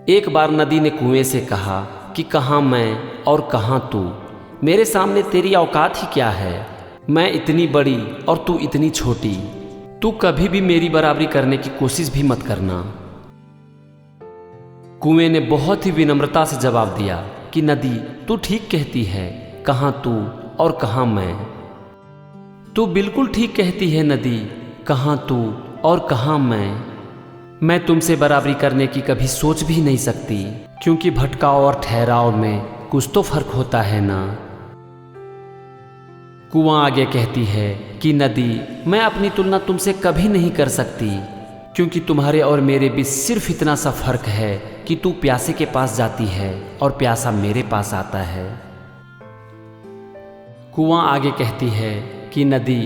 एक बार नदी ने कुएं से कहा कि कहाँ मैं और कहाँ तू, मेरे सामने तेरी औकात ही क्या है। मैं इतनी बड़ी और तू इतनी छोटी, तू कभी भी मेरी बराबरी करने की कोशिश भी मत करना। कुएं ने बहुत ही विनम्रता से जवाब दिया कि नदी तू ठीक कहती है, कहाँ तू और कहाँ मैं। तू बिल्कुल ठीक कहती है नदी, कहाँ तू और कहाँ मैं तुमसे बराबरी करने की कभी सोच भी नहीं सकती, क्योंकि भटकाव और ठहराव में कुछ तो फर्क होता है ना। कुआं आगे कहती है कि नदी मैं अपनी तुलना तुमसे कभी नहीं कर सकती, क्योंकि तुम्हारे और मेरे बीच सिर्फ इतना सा फर्क है कि तू प्यासे के पास जाती है और प्यासा मेरे पास आता है। कुआं आगे कहती है कि नदी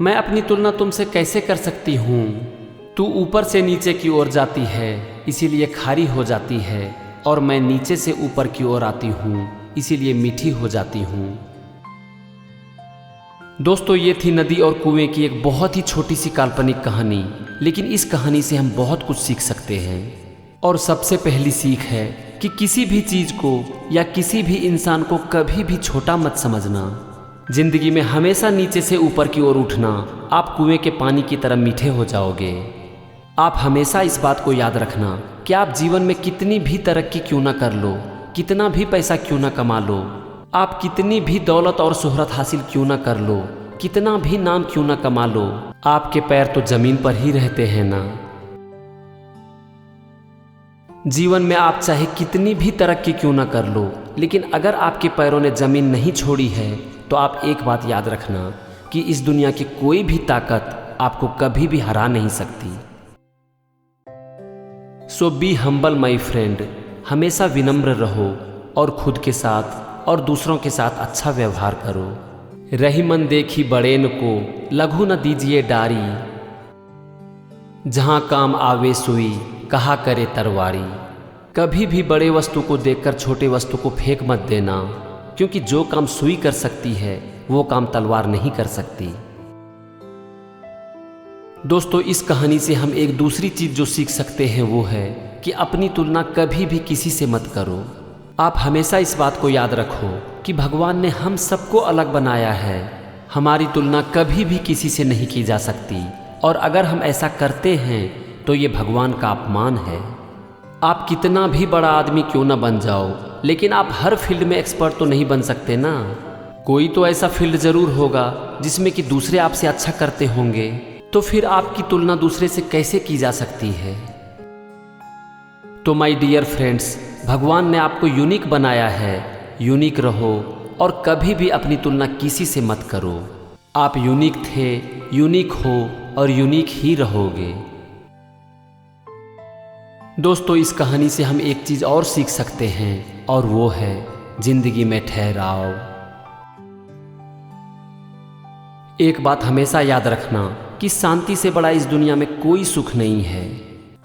मैं अपनी तुलना तुमसे कैसे कर सकती हूँ। तू ऊपर से नीचे की ओर जाती है इसीलिए खारी हो जाती है, और मैं नीचे से ऊपर की ओर आती हूँ इसीलिए मीठी हो जाती हूँ। दोस्तों, ये थी नदी और कुएं की एक बहुत ही छोटी सी काल्पनिक कहानी, लेकिन इस कहानी से हम बहुत कुछ सीख सकते हैं। और सबसे पहली सीख है कि किसी भी चीज़ को या किसी भी इंसान को कभी भी छोटा मत समझना। जिंदगी में हमेशा नीचे से ऊपर की ओर उठना, आप कुएं के पानी की तरह मीठे हो जाओगे। आप हमेशा इस बात को याद रखना कि आप जीवन में कितनी भी तरक्की क्यों ना कर लो, कितना भी पैसा क्यों ना कमा लो, आप कितनी भी दौलत और शोहरत हासिल क्यों ना कर लो, कितना भी नाम क्यों ना कमा लो, आपके पैर तो जमीन पर ही रहते हैं ना। जीवन में आप चाहे कितनी भी तरक्की क्यों ना कर लो, लेकिन अगर आपके पैरों ने जमीन नहीं छोड़ी है तो आप एक बात याद रखना कि इस दुनिया की कोई भी ताकत आपको कभी भी हरा नहीं सकती। सो बी हम्बल माई फ्रेंड, हमेशा विनम्र रहो और खुद के साथ और दूसरों के साथ अच्छा व्यवहार करो। रही मन देखी बड़ेन को, लघु न दीजिए डारी, जहाँ काम आवे सुई कहा करे तरवारी। कभी भी बड़े वस्तु को देखकर छोटे वस्तु को फेंक मत देना, क्योंकि जो काम सुई कर सकती है वो काम तलवार नहीं कर सकती। दोस्तों, इस कहानी से हम एक दूसरी चीज़ जो सीख सकते हैं वो है कि अपनी तुलना कभी भी किसी से मत करो। आप हमेशा इस बात को याद रखो कि भगवान ने हम सबको अलग बनाया है, हमारी तुलना कभी भी किसी से नहीं की जा सकती, और अगर हम ऐसा करते हैं तो ये भगवान का अपमान है। आप कितना भी बड़ा आदमी क्यों ना बन जाओ, लेकिन आप हर फील्ड में एक्सपर्ट तो नहीं बन सकते ना। कोई तो ऐसा फील्ड ज़रूर होगा जिसमें कि दूसरे आपसे अच्छा करते होंगे, तो फिर आपकी तुलना दूसरे से कैसे की जा सकती है। तो माय डियर फ्रेंड्स, भगवान ने आपको यूनिक बनाया है, यूनिक रहो और कभी भी अपनी तुलना किसी से मत करो। आप यूनिक थे, यूनिक हो और यूनिक ही रहोगे। दोस्तों, इस कहानी से हम एक चीज़ और सीख सकते हैं, और वो है जिंदगी में ठहराव। एक बात हमेशा याद रखना कि शांति से बड़ा इस दुनिया में कोई सुख नहीं है।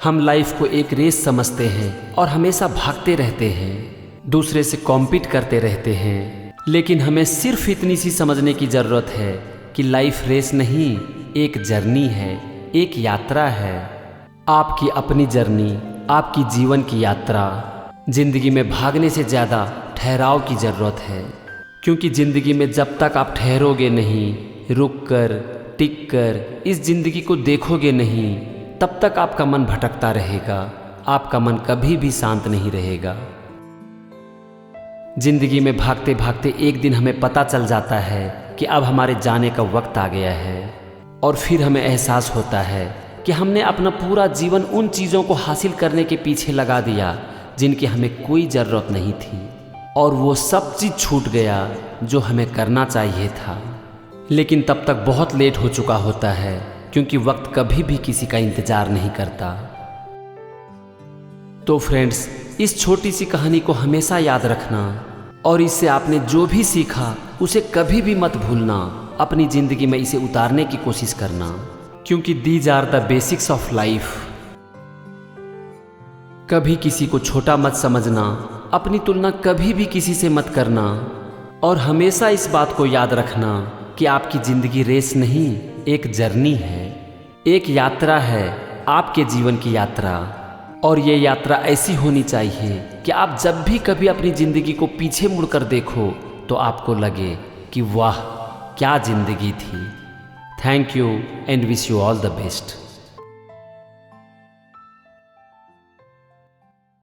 हम लाइफ को एक रेस समझते हैं और हमेशा भागते रहते हैं, दूसरे से कॉम्पीट करते रहते हैं, लेकिन हमें सिर्फ इतनी सी समझने की ज़रूरत है कि लाइफ रेस नहीं, एक जर्नी है, एक यात्रा है। आपकी अपनी जर्नी, आपकी जीवन की यात्रा। जिंदगी में भागने से ज़्यादा ठहराव की ज़रूरत है, क्योंकि ज़िंदगी में जब तक आप ठहरोगे नहीं, रुक कर टिक कर इस जिंदगी को देखोगे नहीं, तब तक आपका मन भटकता रहेगा, आपका मन कभी भी शांत नहीं रहेगा। जिंदगी में भागते भागते एक दिन हमें पता चल जाता है कि अब हमारे जाने का वक्त आ गया है, और फिर हमें एहसास होता है कि हमने अपना पूरा जीवन उन चीज़ों को हासिल करने के पीछे लगा दिया जिनकी हमें कोई ज़रूरत नहीं थी, और वो सब चीज़ छूट गया जो हमें करना चाहिए था। लेकिन तब तक बहुत लेट हो चुका होता है, क्योंकि वक्त कभी भी किसी का इंतजार नहीं करता। तो फ्रेंड्स, इस छोटी सी कहानी को हमेशा याद रखना, और इससे आपने जो भी सीखा उसे कभी भी मत भूलना, अपनी ज़िंदगी में इसे उतारने की कोशिश करना, क्योंकि these are the basics of life. कभी किसी को छोटा मत समझना, अपनी तुलना कभी भी किसी से मत करना, और हमेशा इस बात को याद रखना कि आपकी ज़िंदगी रेस नहीं, एक जर्नी है, एक यात्रा है, आपके जीवन की यात्रा। और ये यात्रा ऐसी होनी चाहिए कि आप जब भी कभी अपनी ज़िंदगी को पीछे मुड़कर देखो तो आपको लगे कि वाह क्या ज़िंदगी थी। Thank you and wish you all the best.